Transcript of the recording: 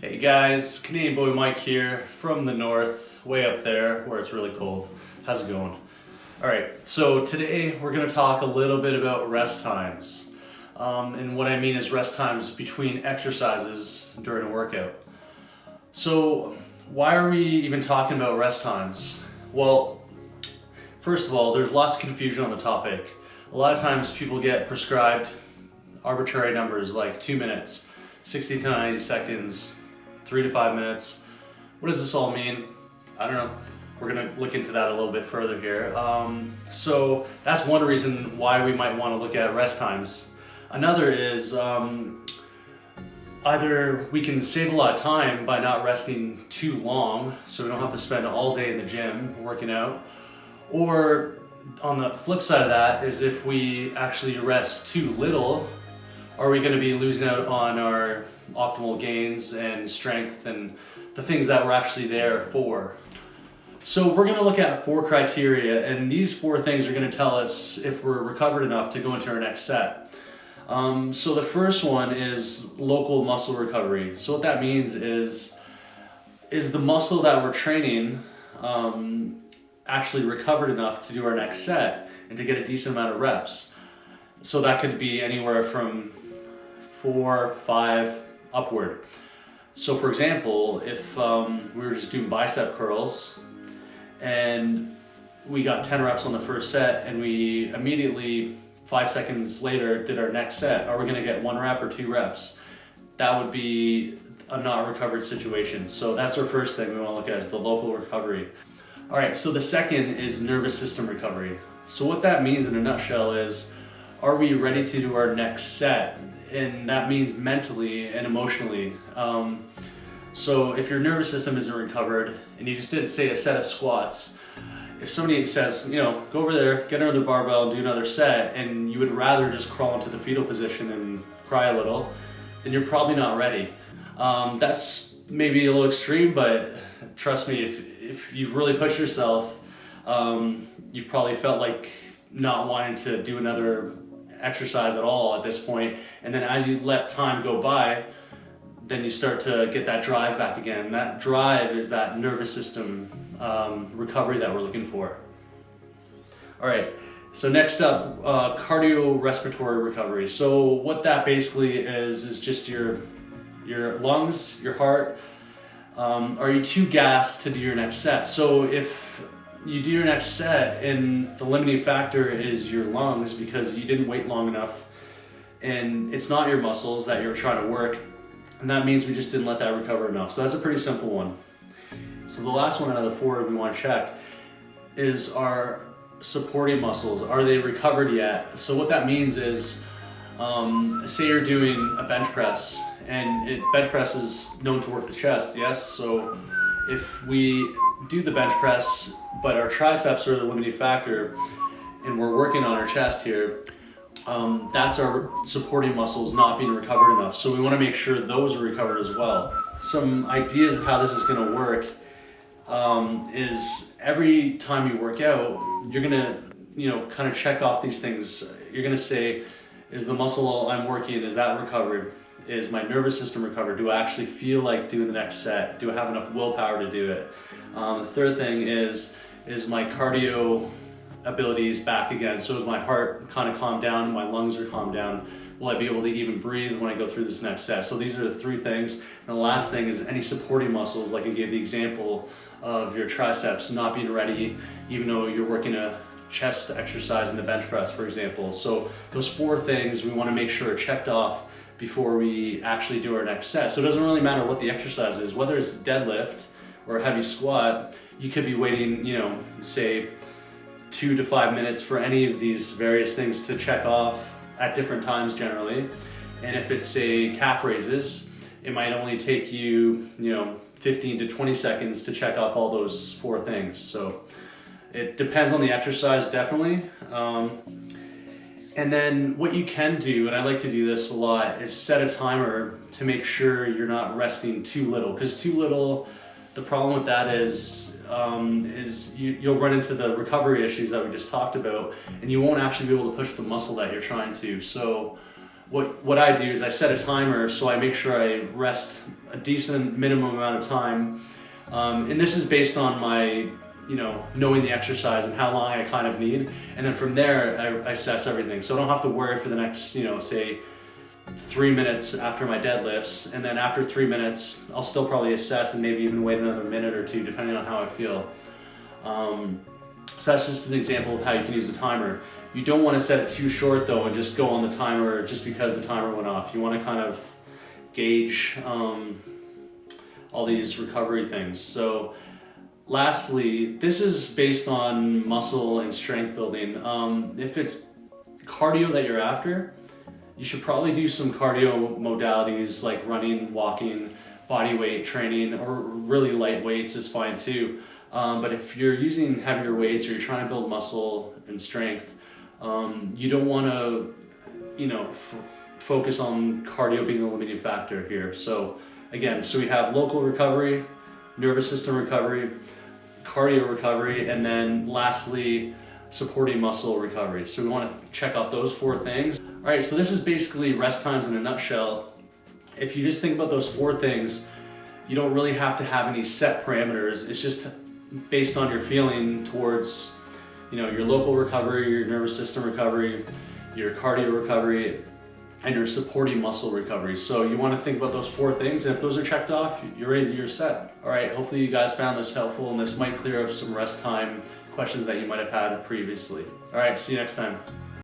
Hey guys, Canadian Boy Mike here from the north, way up there where it's really cold. How's it going? Alright, so today we're going to talk a little bit about rest times. And what I mean is rest times between exercises during a workout. So why are we even talking about rest times? Well, first of all, there's lots of confusion on the topic. A lot of times people get prescribed arbitrary numbers like 2 minutes, 60 to 90 seconds, 3 to 5 minutes. What does this all mean? I don't know. We're gonna look into that a little bit further here. So that's one reason why we might want to look at rest times. Another is either we can save a lot of time by not resting too long, so we don't have to spend all day in the gym working out, or on the flip side of that is if we actually rest too little, are we going to be losing out on our optimal gains and strength and the things that we're actually there for? So we're going to look at 4 criteria, and these 4 things are going to tell us if we're recovered enough to go into our next set. So the first one is local muscle recovery. So what that means is the muscle that we're training actually recovered enough to do our next set and to get a decent amount of reps. So that could be anywhere from 4, 5 upward. So for example, if we were just doing bicep curls and we got 10 reps on the first set and we immediately 5 seconds later did our next set, are we going to get 1 rep or 2 reps? That would be a not recovered situation. So that's our first thing we want to look at, is the local recovery. All right, so the second is nervous system recovery. So what that means in a nutshell is, are we ready to do our next set? And that means mentally and emotionally. So if your nervous system isn't recovered and you just did, say, a set of squats, if somebody says, go over there, get another barbell and do another set, and you would rather just crawl into the fetal position and cry a little, then you're probably not ready. That's maybe a little extreme, but trust me, if you've really pushed yourself, you've probably felt like not wanting to do another exercise at all at this point, and then as you let time go by, then you start to get that drive back again. That drive is that nervous system recovery that we're looking for. All right, so next up, cardio-respiratory recovery. So what that basically is just your lungs, your heart. Are you too gassed to do your next set? So if you do your next set and the limiting factor is your lungs because you didn't wait long enough and it's not your muscles that you're trying to work, and that means we just didn't let that recover enough. So that's a pretty simple one. So the last one out of the 4 we want to check is our supporting muscles. Are they recovered yet? So what that means is, say you're doing a bench press, and bench press is known to work the chest, yes? So if we do the bench press, but our triceps are the limiting factor, and we're working on our chest here, that's our supporting muscles not being recovered enough. So we want to make sure those are recovered as well. Some ideas of how this is going to work is every time you work out, you're going to, kind of check off these things. You're going to say, is the muscle I'm working, is that recovered? Is my nervous system recovered? Do I actually feel like doing the next set? Do I have enough willpower to do it? The third thing is my cardio abilities back again? So is my heart kind of calmed down? My lungs are calmed down? Will I be able to even breathe when I go through this next set? So these are the 3 things. And the last thing is any supporting muscles, like I gave the example of your triceps not being ready, even though you're working a chest exercise in the bench press, for example. So those 4 things we want to make sure are checked off before we actually do our next set. So it doesn't really matter what the exercise is, whether it's deadlift or a heavy squat, you could be waiting, say 2 to 5 minutes for any of these various things to check off at different times generally. And if it's, say, calf raises, it might only take you, 15 to 20 seconds to check off all those 4 things. So it depends on the exercise, definitely. And then what you can do, and I like to do this a lot, is set a timer to make sure you're not resting too little. Because too little, the problem with that is you'll run into the recovery issues that we just talked about, and you won't actually be able to push the muscle that you're trying to. So what I do is I set a timer, so I make sure I rest a decent minimum amount of time. And this is based on my, knowing the exercise and how long I kind of need. And then from there, I assess everything. So I don't have to worry for the next, say 3 minutes after my deadlifts. And then after 3 minutes, I'll still probably assess and maybe even wait another minute or two, depending on how I feel. So that's just an example of how you can use a timer. You don't want to set it too short though and just go on the timer just because the timer went off. You want to kind of gauge all these recovery things. So lastly, this is based on muscle and strength building. If it's cardio that you're after, you should probably do some cardio modalities like running, walking, body weight training, or really light weights is fine too. But if you're using heavier weights or you're trying to build muscle and strength, you don't want to, focus on cardio being the limiting factor here. So again, we have local recovery, nervous system recovery, cardio recovery, and then lastly, supporting muscle recovery. So we want to check off those 4 things. All right, so this is basically rest times in a nutshell. If you just think about those 4 things, you don't really have to have any set parameters. It's just based on your feeling towards, your local recovery, your nervous system recovery, your cardio recovery, and your supporting muscle recovery. So you want to think about those 4 things, and if those are checked off, you're ready, you're set. All right, hopefully you guys found this helpful, and this might clear up some rest time questions that you might have had previously. All right, see you next time.